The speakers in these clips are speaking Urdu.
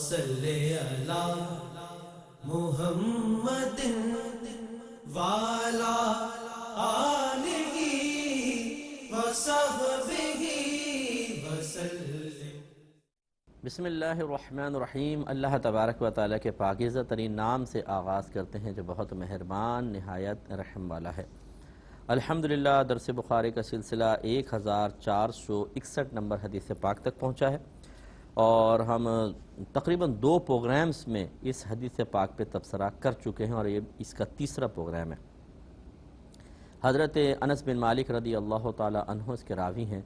صلی علی محمد وعلی آلہ وصحبہ وسلم۔ بسم اللہ الرحمن الرحیم۔ اللہ تبارک و تعالیٰ کے پاکیزہ ترین نام سے آغاز کرتے ہیں جو بہت مہربان نہایت رحم والا ہے۔ الحمدللہ درس بخاری کا سلسلہ 1461 نمبر حدیث پاک تک پہنچا ہے، اور ہم تقریباً 2 پروگرامز میں اس حدیث پاک پہ تبصرہ کر چکے ہیں، اور یہ اس کا تیسرا پروگرام ہے۔ حضرت انس بن مالک رضی اللہ تعالی عنہ اس کے راوی ہیں،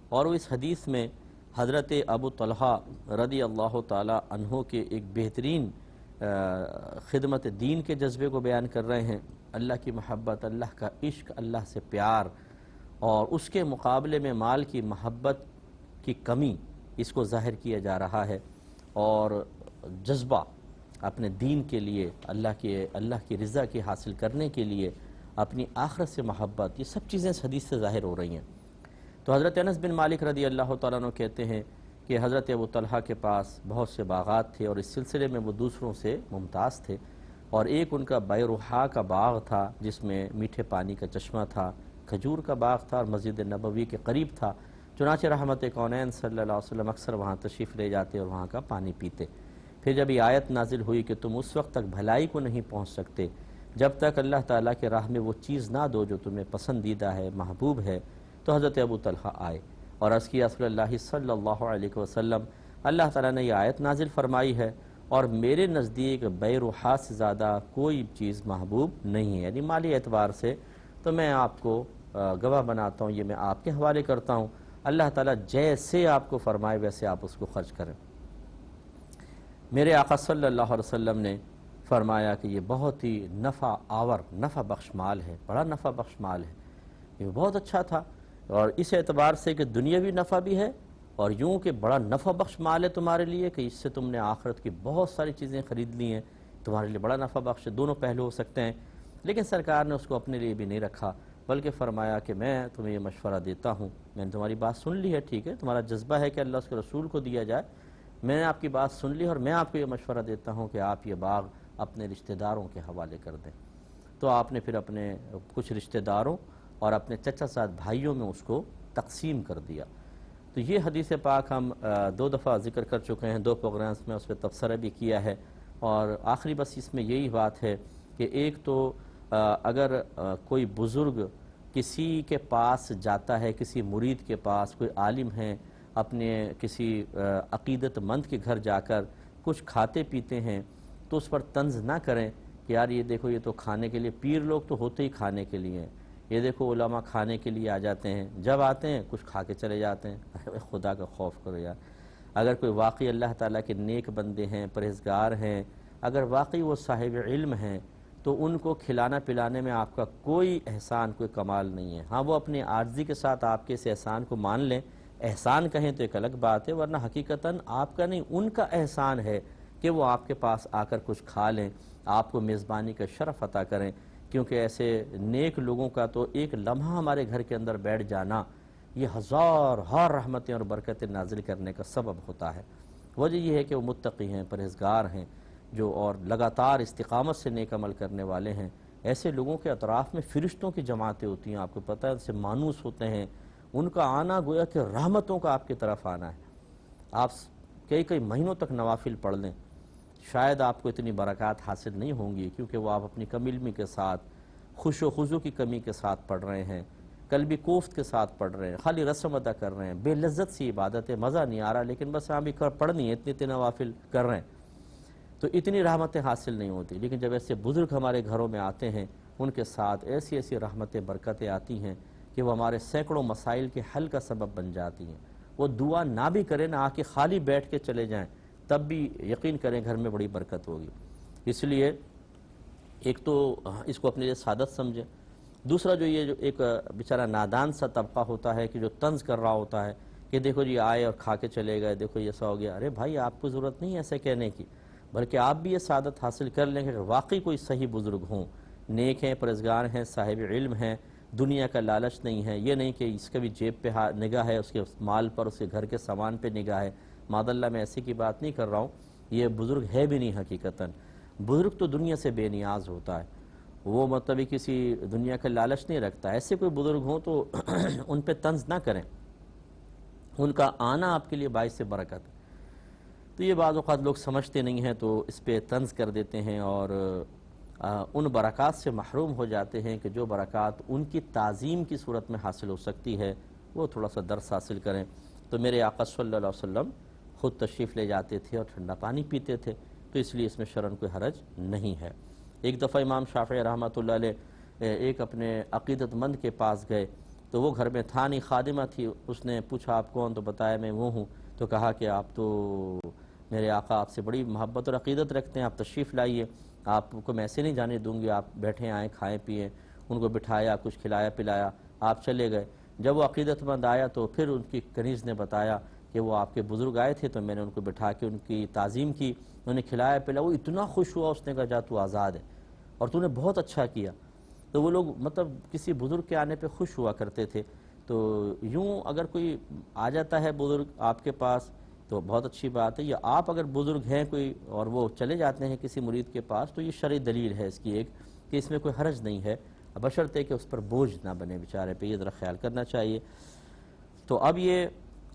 اور وہ اس حدیث میں حضرت ابو طلحہ رضی اللہ تعالی عنہ کے ایک بہترین خدمت دین کے جذبے کو بیان کر رہے ہیں۔ اللہ کی محبت، اللہ کا عشق، اللہ سے پیار، اور اس کے مقابلے میں مال کی محبت کی کمی، اس کو ظاہر کیا جا رہا ہے، اور جذبہ اپنے دین کے لیے، اللہ کی رضا کی حاصل کرنے کے لیے، اپنی آخرت سے محبت، یہ سب چیزیں اس حدیث سے ظاہر ہو رہی ہیں۔ تو حضرت انس بن مالک رضی اللہ تعالیٰ عنہ کہتے ہیں کہ حضرت ابو طلحہ کے پاس بہت سے باغات تھے، اور اس سلسلے میں وہ دوسروں سے ممتاز تھے، اور ایک ان کا بیروحا کا باغ تھا جس میں میٹھے پانی کا چشمہ تھا، کھجور کا باغ تھا، اور مسجد نبوی کے قریب تھا، چنانچہ رحمت کونین صلی اللہ علیہ وسلم اکثر وہاں تشریف لے جاتے اور وہاں کا پانی پیتے۔ پھر جب یہ آیت نازل ہوئی کہ تم اس وقت تک بھلائی کو نہیں پہنچ سکتے جب تک اللہ تعالیٰ کے راہ میں وہ چیز نہ دو جو تمہیں پسندیدہ ہے، محبوب ہے، تو حضرت ابو طلحہ آئے اور عرض کیا رسول اللہ صلی اللہ علیہ وسلم، اللہ تعالیٰ نے یہ آیت نازل فرمائی ہے، اور میرے نزدیک بیروحا سے زیادہ کوئی چیز محبوب نہیں ہے، یعنی مالی اعتبار سے، تو میں آپ کو گواہ بناتا ہوں، یہ میں آپ کے حوالے کرتا ہوں، اللہ تعالیٰ جیسے آپ کو فرمائے ویسے آپ اس کو خرچ کریں۔ میرے آقا صلی اللہ علیہ وسلم نے فرمایا کہ یہ بہت ہی نفع بخش مال ہے، بڑا نفع بخش مال ہے، یہ بہت اچھا تھا، اور اس اعتبار سے کہ دنیاوی نفع بھی ہے، اور یوں کہ بڑا نفع بخش مال ہے تمہارے لیے کہ اس سے تم نے آخرت کی بہت ساری چیزیں خرید لی ہیں، تمہارے لیے بڑا نفع بخش ہے۔ دونوں پہلو ہو سکتے ہیں، لیکن سرکار نے اس کو اپنے لیے بھی نہیں رکھا، بلکہ فرمایا کہ میں تمہیں یہ مشورہ دیتا ہوں، میں نے تمہاری بات سن لی ہے، ٹھیک ہے، تمہارا جذبہ ہے کہ اللہ اس کے رسول کو دیا جائے، میں نے آپ کی بات سن لی، اور میں آپ کو یہ مشورہ دیتا ہوں کہ آپ یہ باغ اپنے رشتہ داروں کے حوالے کر دیں۔ تو آپ نے پھر اپنے کچھ رشتہ داروں اور اپنے چچا زاد بھائیوں میں اس کو تقسیم کر دیا۔ تو یہ حدیث پاک ہم 2 دفعہ ذکر کر چکے ہیں، 2 پروگرامز میں اس پہ تبصرہ بھی کیا ہے، اور آخری بس اس میں یہی بات ہے کہ ایک تو اگر کوئی بزرگ کسی کے پاس جاتا ہے، کسی مرید کے پاس، کوئی عالم ہے، اپنے کسی عقیدت مند کے گھر جا کر کچھ کھاتے پیتے ہیں، تو اس پر طنز نہ کریں کہ یار یہ دیکھو، یہ تو کھانے کے لیے، پیر لوگ تو ہوتے ہی کھانے کے لیے ہیں، یہ دیکھو علماء کھانے کے لیے آ جاتے ہیں، جب آتے ہیں کچھ کھا کے چلے جاتے ہیں۔ خدا کا خوف کرو یار، اگر کوئی واقعی اللہ تعالیٰ کے نیک بندے ہیں، پرہیزگار ہیں، اگر واقعی وہ صاحب علم ہیں، تو ان کو کھلانا پلانے میں آپ کا کوئی احسان، کوئی کمال نہیں ہے۔ ہاں، وہ اپنی عاجزی کے ساتھ آپ کے اس احسان کو مان لیں، احسان کہیں تو ایک الگ بات ہے، ورنہ حقیقتاً آپ کا نہیں، ان کا احسان ہے کہ وہ آپ کے پاس آ کر کچھ کھا لیں، آپ کو میزبانی کا شرف عطا کریں، کیونکہ ایسے نیک لوگوں کا تو ایک لمحہ ہمارے گھر کے اندر بیٹھ جانا، یہ ہزار رحمتیں اور برکتیں نازل کرنے کا سبب ہوتا ہے۔ وجہ یہ ہے کہ وہ متقی ہیں، پرہیزگار ہیں، جو اور لگاتار استقامت سے نیک عمل کرنے والے ہیں۔ ایسے لوگوں کے اطراف میں فرشتوں کی جماعتیں ہوتی ہیں، آپ کو پتہ ہے، ان سے مانوس ہوتے ہیں، ان کا آنا گویا کہ رحمتوں کا آپ کی طرف آنا ہے۔ آپ کئی مہینوں تک نوافل پڑھ لیں، شاید آپ کو اتنی برکات حاصل نہیں ہوں گی، کیونکہ وہ آپ اپنی کم علمی کے ساتھ، خوش و خضوع کی کمی کے ساتھ پڑھ رہے ہیں، قلبی کوفت کے ساتھ پڑھ رہے ہیں، خالی رسم ادا کر رہے ہیں، بے لذت سی عبادت ہے، مزہ نہیں آ رہا، لیکن بس ہاں بھی پڑھنی ہے، اتنی نوافل کر رہے ہیں، تو اتنی رحمتیں حاصل نہیں ہوتی۔ لیکن جب ایسے بزرگ ہمارے گھروں میں آتے ہیں، ان کے ساتھ ایسی رحمتیں، برکتیں آتی ہیں کہ وہ ہمارے سینکڑوں مسائل کے حل کا سبب بن جاتی ہیں۔ وہ دعا نہ بھی کریں، نہ آ کے خالی بیٹھ کے چلے جائیں، تب بھی یقین کریں گھر میں بڑی برکت ہوگی۔ اس لیے ایک تو اس کو اپنے لیے سعادت سمجھیں، دوسرا جو ایک بیچارہ نادان سا طبقہ ہوتا ہے کہ جو طنز کر رہا ہوتا ہے کہ دیکھو جی آئے اور کھا کے چلے گئے، دیکھو یہ ایسا ہو گیا، ارے بھائی آپ کو ضرورت نہیں ہے ایسے کہنے کی، بلکہ آپ بھی یہ سعادت حاصل کر لیں کہ واقعی کوئی صحیح بزرگ ہوں، نیک ہیں، پرہیزگار ہیں، صاحب علم ہیں، دنیا کا لالچ نہیں ہے، یہ نہیں کہ اس کا بھی جیب پہ نگاہ ہے، اس کے مال پر، اس کے گھر کے سامان پہ نگاہ ہے، معاذ اللہ میں ایسے کی بات نہیں کر رہا ہوں، یہ بزرگ ہے بھی نہیں حقیقتاً. بزرگ تو دنیا سے بے نیاز ہوتا ہے, وہ مطلب کسی دنیا کا لالچ نہیں رکھتا. ایسے کوئی بزرگ ہوں تو ان پہ طنز نہ کریں, ان کا آنا آپ کے لیے باعث برکت ہے. تو یہ بعض اوقات لوگ سمجھتے نہیں ہیں تو اس پہ طنز کر دیتے ہیں اور ان برکات سے محروم ہو جاتے ہیں کہ جو برکات ان کی تعظیم کی صورت میں حاصل ہو سکتی ہے. وہ تھوڑا سا درس حاصل کریں. تو میرے آقا صلی اللہ علیہ وسلم خود تشریف لے جاتے تھے اور ٹھنڈا پانی پیتے تھے, تو اس لیے اس میں شرعاً کوئی حرج نہیں ہے. ایک دفعہ امام شافعی رحمۃ اللہ علیہ ایک اپنے عقیدت مند کے پاس گئے, تو وہ گھر میں تھا نہیں, خادمہ تھی. اس نے پوچھا آپ کون؟ تو بتایا میں وہ ہوں. تو کہا کہ آپ تو میرے آقا آپ سے بڑی محبت اور عقیدت رکھتے ہیں, آپ تشریف لائیے, آپ کو میں ایسے نہیں جانے دوں گی, آپ بیٹھیں آئیں کھائیں پئیں. ان کو بٹھایا, کچھ کھلایا پلایا, آپ چلے گئے. جب وہ عقیدت مند آیا تو پھر ان کی کنیز نے بتایا کہ وہ آپ کے بزرگ آئے تھے, تو میں نے ان کو بٹھا کے ان کی تعظیم کی, انہوں نے کھلایا پلایا. وہ اتنا خوش ہوا, اس نے کہا جا تو آزاد ہے اور تو نے بہت اچھا کیا. تو وہ لوگ مطلب کسی بزرگ کے آنے پہ خوش ہوا کرتے تھے. تو یوں اگر کوئی آ جاتا ہے بزرگ آپ کے پاس تو بہت اچھی بات ہے, یا آپ اگر بزرگ ہیں کوئی اور وہ چلے جاتے ہیں کسی مرید کے پاس, تو یہ شرعی دلیل ہے اس کی ایک کہ اس میں کوئی حرج نہیں ہے, بشرطے کہ اس پر بوجھ نہ بنے بیچارے پہ. یہ ذرا خیال کرنا چاہیے. تو اب یہ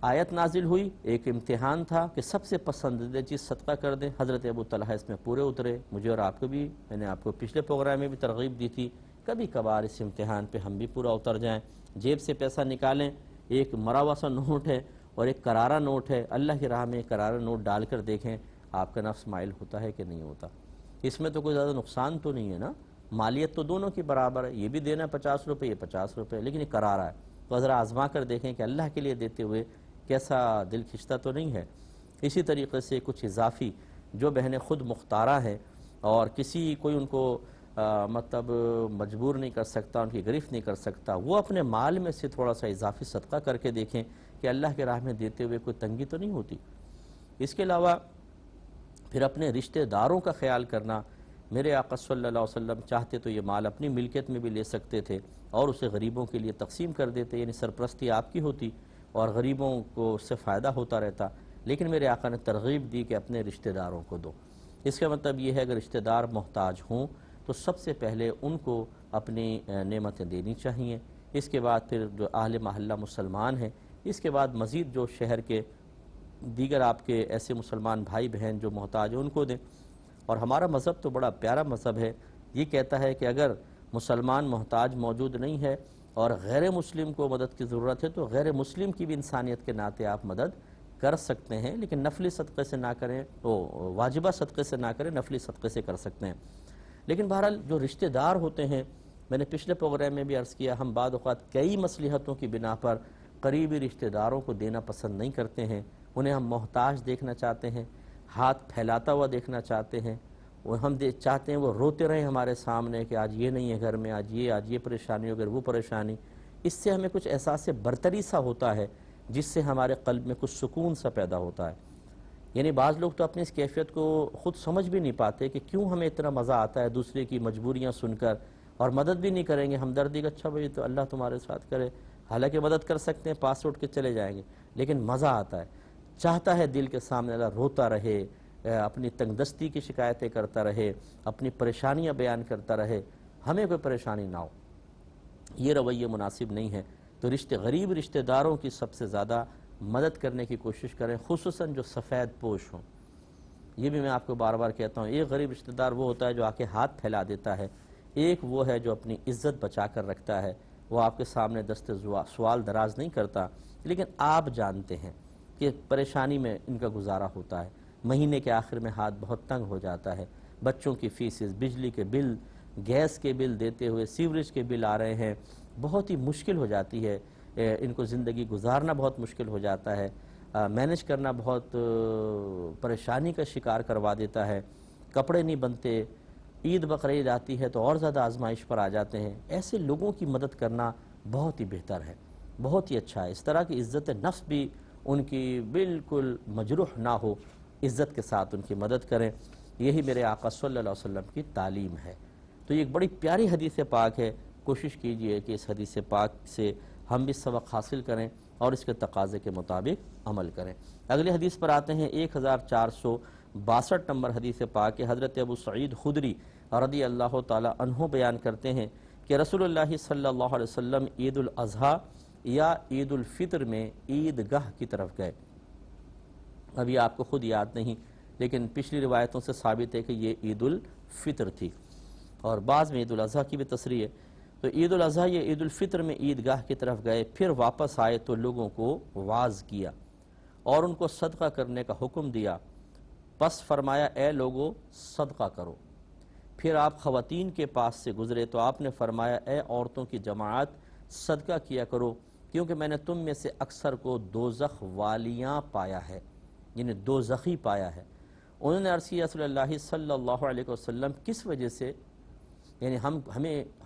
آیت نازل ہوئی, ایک امتحان تھا کہ سب سے پسندیدہ چیز صدقہ کر دیں. حضرت ابو طلحہ اس میں پورے اترے. مجھے اور آپ کو بھی, میں نے آپ کو پچھلے پروگرام میں بھی ترغیب دی تھی, کبھی کبھار اس امتحان پہ ہم بھی پورا اتر جائیں. جیب سے پیسہ نکالیں, ایک مرا ہوا سا نوٹ ہے اور ایک کرارا نوٹ ہے, اللہ کی راہ میں کرارا نوٹ ڈال کر دیکھیں آپ کا نفس مائل ہوتا ہے کہ نہیں ہوتا. اس میں تو کوئی زیادہ نقصان تو نہیں ہے نا, مالیت تو دونوں کی برابر ہے, یہ بھی دینا 50 روپے, یہ 50 روپے, لیکن یہ کرارا ہے. تو ذرا آزما کر دیکھیں کہ اللہ کے لیے دیتے ہوئے کیسا دل کھنچتا تو نہیں ہے. اسی طریقے سے کچھ اضافی جو بہنیں خود مختارہ ہیں اور کسی کوئی ان کو مطلب مجبور نہیں کر سکتا, ان کی گرفت نہیں کر سکتا, وہ اپنے مال میں سے تھوڑا سا اضافی صدقہ کر کے دیکھیں کہ اللہ کے راہ میں دیتے ہوئے کوئی تنگی تو نہیں ہوتی. اس کے علاوہ پھر اپنے رشتہ داروں کا خیال کرنا. میرے آقا صلی اللہ علیہ وسلم چاہتے تو یہ مال اپنی ملکیت میں بھی لے سکتے تھے اور اسے غریبوں کے لیے تقسیم کر دیتے, یعنی سرپرستی آپ کی ہوتی اور غریبوں کو اس سے فائدہ ہوتا رہتا. لیکن میرے آقا نے ترغیب دی کہ اپنے رشتہ داروں کو دو. اس کا مطلب یہ ہے کہ رشتہ دار محتاج ہوں تو سب سے پہلے ان کو اپنی نعمتیں دینی چاہیے. اس کے بعد پھر جو اہل محلہ مسلمان ہیں, اس کے بعد مزید جو شہر کے دیگر آپ کے ایسے مسلمان بھائی بہن جو محتاج ہیں ان کو دیں. اور ہمارا مذہب تو بڑا پیارا مذہب ہے, یہ کہتا ہے کہ اگر مسلمان محتاج موجود نہیں ہے اور غیر مسلم کو مدد کی ضرورت ہے تو غیر مسلم کی بھی انسانیت کے ناطے آپ مدد کر سکتے ہیں, لیکن نفلی صدقے سے نہ کریں, تو واجبہ صدقے سے نہ کریں, نفلی صدقے سے کر سکتے ہیں. لیکن بہرحال جو رشتہ دار ہوتے ہیں, میں نے پچھلے پروگرام میں بھی عرض کیا, ہم بعض اوقات کئی مصلحتوں کی بنا پر قریبی رشتہ داروں کو دینا پسند نہیں کرتے ہیں. انہیں ہم محتاج دیکھنا چاہتے ہیں, ہاتھ پھیلاتا ہوا دیکھنا چاہتے ہیں, وہ ہم چاہتے ہیں وہ روتے رہیں ہمارے سامنے کہ آج یہ نہیں ہے گھر میں, آج یہ پریشانی ہو گئی, وہ پریشانی. اس سے ہمیں کچھ احساس برتری سا ہوتا ہے جس سے ہمارے قلب میں کچھ سکون سا پیدا ہوتا ہے. یعنی بعض لوگ تو اپنی اس کیفیت کو خود سمجھ بھی نہیں پاتے کہ کیوں ہمیں اتنا مزہ آتا ہے دوسرے کی مجبوریاں سن کر, اور مدد بھی نہیں کریں گے, ہمدردی کا اچھا بھائی تو اللہ تمہارے ساتھ کرے, حالانکہ مدد کر سکتے ہیں, پاس اٹھ کے چلے جائیں گے, لیکن مزہ آتا ہے. چاہتا ہے دل کے سامنے اللہ روتا رہے, اپنی تنگ دستی کی شکایتیں کرتا رہے, اپنی پریشانیاں بیان کرتا رہے, ہمیں کوئی پریشانی نہ ہو. یہ رویہ مناسب نہیں ہے. تو غریب رشتہ داروں کی سب سے زیادہ مدد کرنے کی کوشش کریں, خصوصاً جو سفید پوش ہوں. یہ بھی میں آپ کو بار بار کہتا ہوں, ایک غریب رشتہ دار وہ ہوتا ہے جو آ کے ہاتھ پھیلا دیتا ہے, ایک وہ ہے جو اپنی عزت بچا کر رکھتا ہے. وہ آپ کے سامنے دست سوال دراز نہیں کرتا, لیکن آپ جانتے ہیں کہ پریشانی میں ان کا گزارا ہوتا ہے, مہینے کے آخر میں ہاتھ بہت تنگ ہو جاتا ہے, بچوں کی فیسز, بجلی کے بل, گیس کے بل دیتے ہوئے, سیوریج کے بل آ رہے ہیں, بہت ہی مشکل ہو جاتی ہے, ان کو زندگی گزارنا بہت مشکل ہو جاتا ہے, مینج کرنا بہت پریشانی کا شکار کروا دیتا ہے, کپڑے نہیں بنتے, عید بقرعید آتی ہے تو اور زیادہ آزمائش پر آ جاتے ہیں. ایسے لوگوں کی مدد کرنا بہت ہی بہتر ہے, بہت ہی اچھا ہے. اس طرح کی عزت نفس بھی ان کی بالکل مجروح نہ ہو, عزت کے ساتھ ان کی مدد کریں. یہی میرے آقا صلی اللہ علیہ وسلم کی تعلیم ہے. تو یہ ایک بڑی پیاری حدیث پاک ہے, کوشش کیجئے کہ اس حدیث پاک سے ہم بھی سبق حاصل کریں اور اس کے تقاضے کے مطابق عمل کریں. اگلی حدیث پر آتے ہیں. 1400 62 نمبر حدیث پاک حضرت ابو سعید خدری رضی اللہ تعالی عنہ بیان کرتے ہیں کہ رسول اللہ صلی اللہ علیہ وسلم عید الاضحیٰ یا عید الفطر میں عید گاہ کی طرف گئے. ابھی آپ کو خود یاد نہیں، لیکن پچھلی روایتوں سے ثابت ہے کہ یہ عید الفطر تھی، اور بعض میں عید الاضحیٰ کی بھی تصریح ہے. تو عید الاضحیٰ یا عید الفطر میں عید گاہ کی طرف گئے، پھر واپس آئے تو لوگوں کو واعظ کیا اور ان کو صدقہ کرنے کا حکم دیا. پس فرمایا اے لوگو صدقہ کرو. پھر آپ خواتین کے پاس سے گزرے تو آپ نے فرمایا اے عورتوں کی جماعت صدقہ کیا کرو، کیونکہ میں نے تم میں سے اکثر کو دوزخ والیاں پایا ہے، یعنی دوزخی پایا ہے. انہوں نے عرض کیا رسول اللہ صلی اللہ علیہ وسلم کس وجہ سے؟ یعنی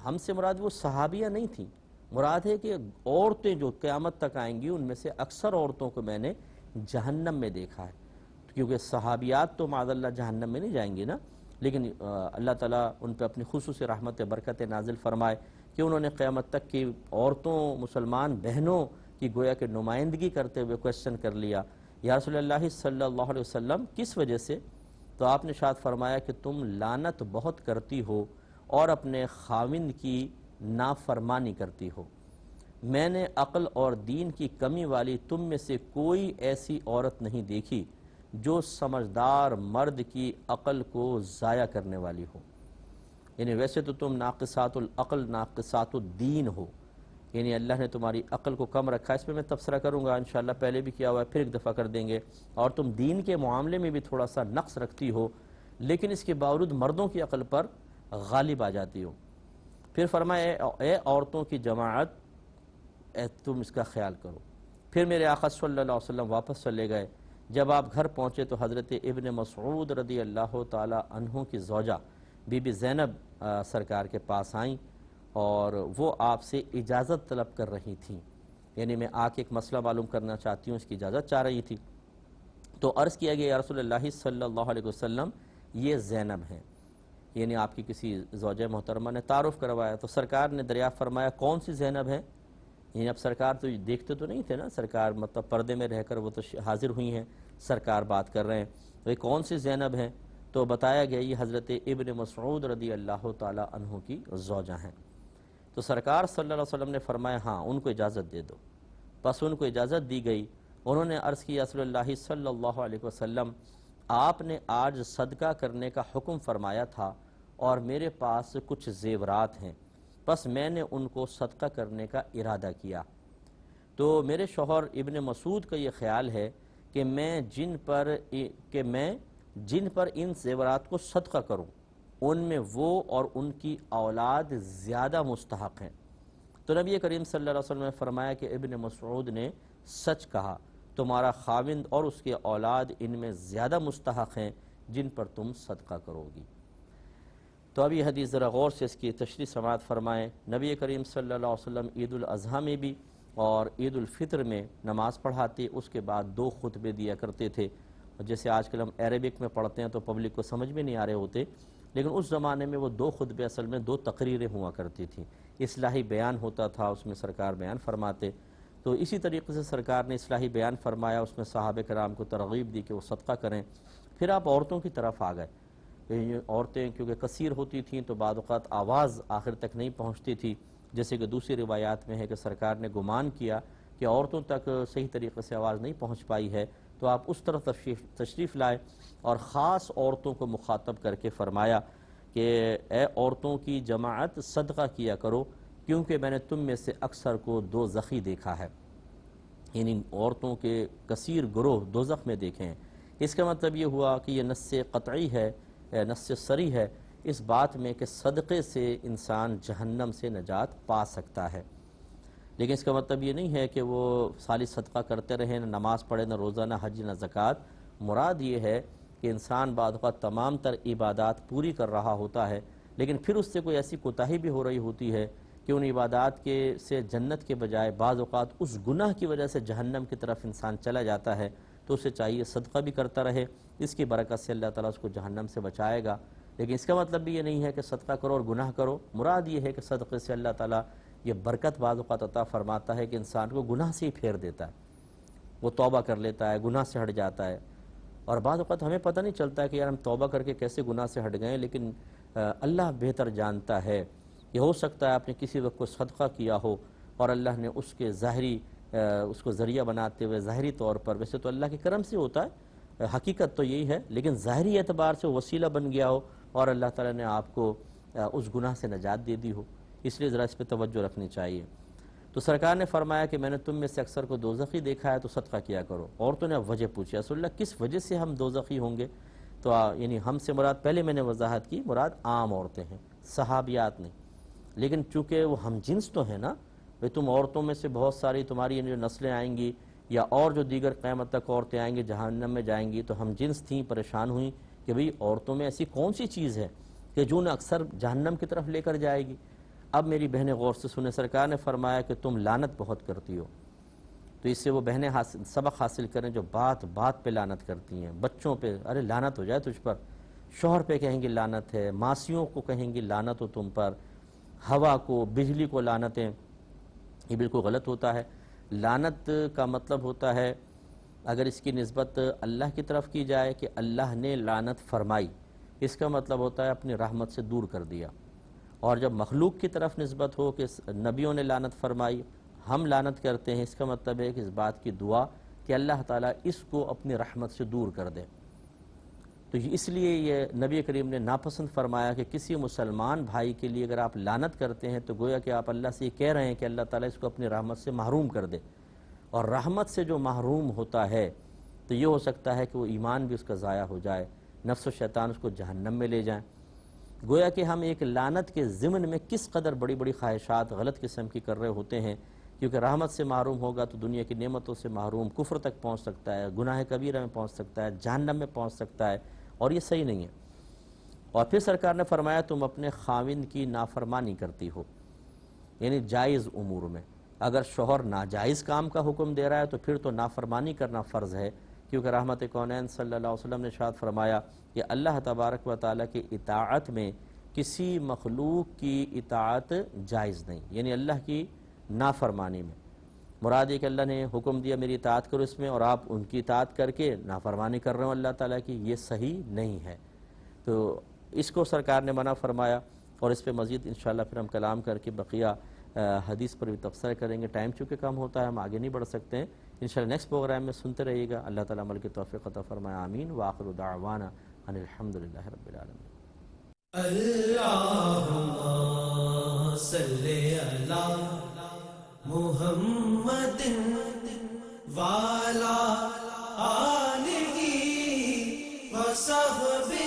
ہم سے مراد وہ صحابیہ نہیں تھیں، مراد ہے کہ عورتیں جو قیامت تک آئیں گی ان میں سے اکثر عورتوں کو میں نے جہنم میں دیکھا ہے. کیونکہ صحابیات تو معاذ اللہ جہنم میں نہیں جائیں گی نا، لیکن اللہ تعالیٰ ان پہ اپنی خصوصی رحمت برکت نازل فرمائے کہ انہوں نے قیامت تک کی عورتوں مسلمان بہنوں کی گویا کہ نمائندگی کرتے ہوئے کویسچن کر لیا یا رسول اللہ صلی اللہ علیہ وسلم کس وجہ سے؟ تو آپ نے ارشاد فرمایا کہ تم لعنت بہت کرتی ہو اور اپنے خاوند کی نافرمانی کرتی ہو. میں نے عقل اور دین کی کمی والی تم میں سے کوئی ایسی عورت نہیں دیکھی جو سمجھدار مرد کی عقل کو ضائع کرنے والی ہو. یعنی ویسے تو تم ناقصات العقل ناقصات الدین ہو، یعنی اللہ نے تمہاری عقل کو کم رکھا. اس پہ میں تبصرہ کروں گا انشاءاللہ، پہلے بھی کیا ہوا ہے، پھر ایک دفعہ کر دیں گے. اور تم دین کے معاملے میں بھی تھوڑا سا نقص رکھتی ہو، لیکن اس کے باوجود مردوں کی عقل پر غالب آ جاتی ہو. پھر فرمایا اے عورتوں کی جماعت تم اس کا خیال کرو. پھر میرے آقا صلی اللہ علیہ وسلم واپس چلے گئے. جب آپ گھر پہنچے تو حضرت ابن مسعود رضی اللہ تعالی عنہ کی زوجہ بی بی زینب سرکار کے پاس آئیں اور وہ آپ سے اجازت طلب کر رہی تھیں. یعنی میں آ کے ایک مسئلہ معلوم کرنا چاہتی ہوں، اس کی اجازت چاہ رہی تھی. تو عرض کیا گیا یا رسول اللہ صلی اللہ علیہ وسلم یہ زینب ہیں، یعنی آپ کی کسی زوجہ محترمہ نے تعارف کروایا. تو سرکار نے دریافت فرمایا کون سی زینب ہے؟ یعنی اب سرکار تو دیکھتے تو نہیں تھے نا، سرکار مطلب پردے میں رہ کر وہ تو حاضر ہوئی ہیں، سرکار بات کر رہے ہیں. تو یہ کون سی زینب ہیں؟ تو بتایا گیا یہ حضرت ابن مسعود رضی اللہ تعالی عنہ کی زوجہ ہیں. تو سرکار صلی اللہ علیہ وسلم نے فرمایا ہاں ان کو اجازت دے دو. پس ان کو اجازت دی گئی. انہوں نے عرض کیا رسول اللہ صلی اللہ علیہ وسلم آپ نے آج صدقہ کرنے کا حکم فرمایا تھا اور میرے پاس کچھ زیورات ہیں، پس میں نے ان کو صدقہ کرنے کا ارادہ کیا. تو میرے شوہر ابن مسعود کا یہ خیال ہے کہ میں جن پر ان زیورات کو صدقہ کروں ان میں وہ اور ان کی اولاد زیادہ مستحق ہیں. تو نبی کریم صلی اللہ علیہ وسلم نے فرمایا کہ ابن مسعود نے سچ کہا، تمہارا خاوند اور اس کے اولاد ان میں زیادہ مستحق ہیں جن پر تم صدقہ کرو گی. تو اب یہ حدیث ذرا غور سے اس کی تشریح سماعت فرمائیں. نبی کریم صلی اللہ علیہ وسلم عید الاضحیٰ میں بھی اور عید الفطر میں نماز پڑھاتے، اس کے بعد 2 خطبے دیا کرتے تھے. جیسے آج کل ہم عربک میں پڑھتے ہیں تو پبلک کو سمجھ میں نہیں آ رہے ہوتے، لیکن اس زمانے میں وہ 2 خطبے اصل میں 2 تقریریں ہوا کرتی تھیں. اصلاحی بیان ہوتا تھا، اس میں سرکار بیان فرماتے. تو اسی طریقے سے سرکار نے اصلاحی بیان فرمایا، اس میں صحابہ کرام کو ترغیب دی کہ وہ صدقہ کریں. پھر آپ عورتوں کی طرف آ گئے. عورتیں کیونکہ کثیر ہوتی تھیں تو بعض اوقات آواز آخر تک نہیں پہنچتی تھی، جیسے کہ دوسری روایات میں ہے کہ سرکار نے گمان کیا کہ عورتوں تک صحیح طریقے سے آواز نہیں پہنچ پائی ہے، تو آپ اس طرف تشریف لائے اور خاص عورتوں کو مخاطب کر کے فرمایا کہ اے عورتوں کی جماعت صدقہ کیا کرو، کیونکہ میں نے تم میں سے اکثر کو دوزخی دیکھا ہے. یعنی عورتوں کے کثیر گروہ دوزخ میں دیکھے ہیں. اس کا مطلب یہ ہوا کہ یہ نص قطعی ہے، نص صریح ہے اس بات میں کہ صدقے سے انسان جہنم سے نجات پا سکتا ہے. لیکن اس کا مطلب یہ نہیں ہے کہ وہ سالی صدقہ کرتے رہیں، نہ نماز پڑھے، نہ روزہ، نہ حج، نہ زکوٰۃ. مراد یہ ہے کہ انسان بعد اوقات تمام تر عبادات پوری کر رہا ہوتا ہے، لیکن پھر اس سے کوئی ایسی کوتاہی بھی ہو رہی ہوتی ہے کہ ان عبادات سے جنت کے بجائے بعض اوقات اس گناہ کی وجہ سے جہنم کی طرف انسان چلا جاتا ہے. تو اسے چاہیے صدقہ بھی کرتا رہے، اس کی برکت سے اللہ تعالیٰ اس کو جہنم سے بچائے گا. لیکن اس کا مطلب بھی یہ نہیں ہے کہ صدقہ کرو اور گناہ کرو. مراد یہ ہے کہ صدقے سے اللہ تعالیٰ یہ برکت بعض اوقات عطا فرماتا ہے کہ انسان کو گناہ سے ہی پھیر دیتا ہے، وہ توبہ کر لیتا ہے، گناہ سے ہٹ جاتا ہے. اور بعض اوقات ہمیں پتہ نہیں چلتا کہ یار ہم توبہ کر کے کیسے گناہ سے ہٹ گئے، لیکن اللہ بہتر جانتا ہے۔ یہ ہو سکتا ہے آپ نے کسی وقت کو صدقہ کیا ہو اور اللہ نے اس کے ظاہری اس کو ذریعہ بناتے ہوئے ظاہری طور پر، ویسے تو اللہ کے کرم سے ہوتا ہے، حقیقت تو یہی ہے، لیکن ظاہری اعتبار سے وسیلہ بن گیا ہو اور اللہ تعالیٰ نے آپ کو اس گناہ سے نجات دے دی ہو، اس لیے ذرا اس پہ توجہ رکھنی چاہیے۔ تو سرکار نے فرمایا کہ میں نے تم میں سے اکثر کو دوزخی دیکھا ہے تو صدقہ کیا کرو۔ عورتوں نے وجہ پوچھی، رسول اللہ کس وجہ سے ہم دوزخی ہوں گے؟ تو یعنی ہم سے مراد، پہلے میں نے وضاحت کی، مراد عام عورتیں ہیں، صحابیات نہیں، لیکن چونکہ وہ ہم جنس تو ہیں نا، بھئی تم عورتوں میں سے بہت ساری تمہاری جو نسلیں آئیں گی یا اور جو دیگر قیامت تک عورتیں آئیں گی جہنم میں جائیں گی، تو ہم جنس تھیں، پریشان ہوئیں کہ بھئی عورتوں میں ایسی کون سی چیز ہے کہ جو انہیں اکثر جہنم کی طرف لے کر جائے گی۔ اب میری بہنیں غور سے سنیں، سرکار نے فرمایا کہ تم لعنت بہت کرتی ہو، تو اس سے وہ بہنیں سبق حاصل کریں جو بات بات پہ لعنت کرتی ہیں، بچوں پہ ارے لعنت ہو جائے تجھ پر، شوہر پہ کہیں گی لعنت ہے، ماسیوں کو کہیں گی لعنت ہو تم پر، ہوا کو، بجلی کو لعنتیں، یہ بالکل غلط ہوتا ہے۔ لعنت کا مطلب ہوتا ہے اگر اس کی نسبت اللہ کی طرف کی جائے کہ اللہ نے لعنت فرمائی، اس کا مطلب ہوتا ہے اپنی رحمت سے دور کر دیا، اور جب مخلوق کی طرف نسبت ہو کہ نبیوں نے لعنت فرمائی، ہم لعنت کرتے ہیں، اس کا مطلب ہے کہ اس بات کی دعا کہ اللہ تعالیٰ اس کو اپنی رحمت سے دور کر دے۔ تو اس لیے یہ نبی کریم نے ناپسند فرمایا کہ کسی مسلمان بھائی کے لیے اگر آپ لعنت کرتے ہیں تو گویا کہ آپ اللہ سے یہ کہہ رہے ہیں کہ اللہ تعالیٰ اس کو اپنی رحمت سے محروم کر دے، اور رحمت سے جو محروم ہوتا ہے تو یہ ہو سکتا ہے کہ وہ ایمان بھی اس کا ضائع ہو جائے، نفس و شیطان اس کو جہنم میں لے جائیں۔ گویا کہ ہم ایک لعنت کے ضمن میں کس قدر بڑی بڑی خواہشات غلط قسم کی کر رہے ہوتے ہیں، کیونکہ رحمت سے محروم ہوگا تو دنیا کی نعمتوں سے محروم، کفر تک پہنچ سکتا ہے، گناہ کبیرہ میں پہنچ سکتا ہے، جہنم میں پہنچ سکتا ہے، اور یہ صحیح نہیں ہے۔ اور پھر سرکار نے فرمایا تم اپنے خاوند کی نافرمانی کرتی ہو، یعنی جائز امور میں، اگر شوہر ناجائز کام کا حکم دے رہا ہے تو پھر تو نافرمانی کرنا فرض ہے، کیونکہ رحمت کونین صلی اللہ علیہ وسلم نے ارشاد فرمایا کہ اللہ تبارک و تعالیٰ کی اطاعت میں کسی مخلوق کی اطاعت جائز نہیں، یعنی اللہ کی نافرمانی میں مراد یہ کہ اللہ نے حکم دیا میری اطاعت کرو اس میں، اور آپ ان کی اطاعت کر کے نافرمانی کر رہے ہو اللہ تعالیٰ کی، یہ صحیح نہیں ہے۔ تو اس کو سرکار نے منع فرمایا، اور اس پہ مزید انشاءاللہ پھر ہم کلام کر کے بقیہ حدیث پر بھی تبصرہ کریں گے۔ ٹائم چونکہ کم ہوتا ہے ہم آگے نہیں بڑھ سکتے ہیں، انشاءاللہ نیکسٹ پروگرام میں سنتے رہیے گا۔ اللہ تعالیٰ عمل کی توفیق عطا فرمائے، آمین۔ وآخر دعوانا ان الحمدللہ رب العالمین۔ اللہم صلی علی محمد وعلی آلہ وصحبہ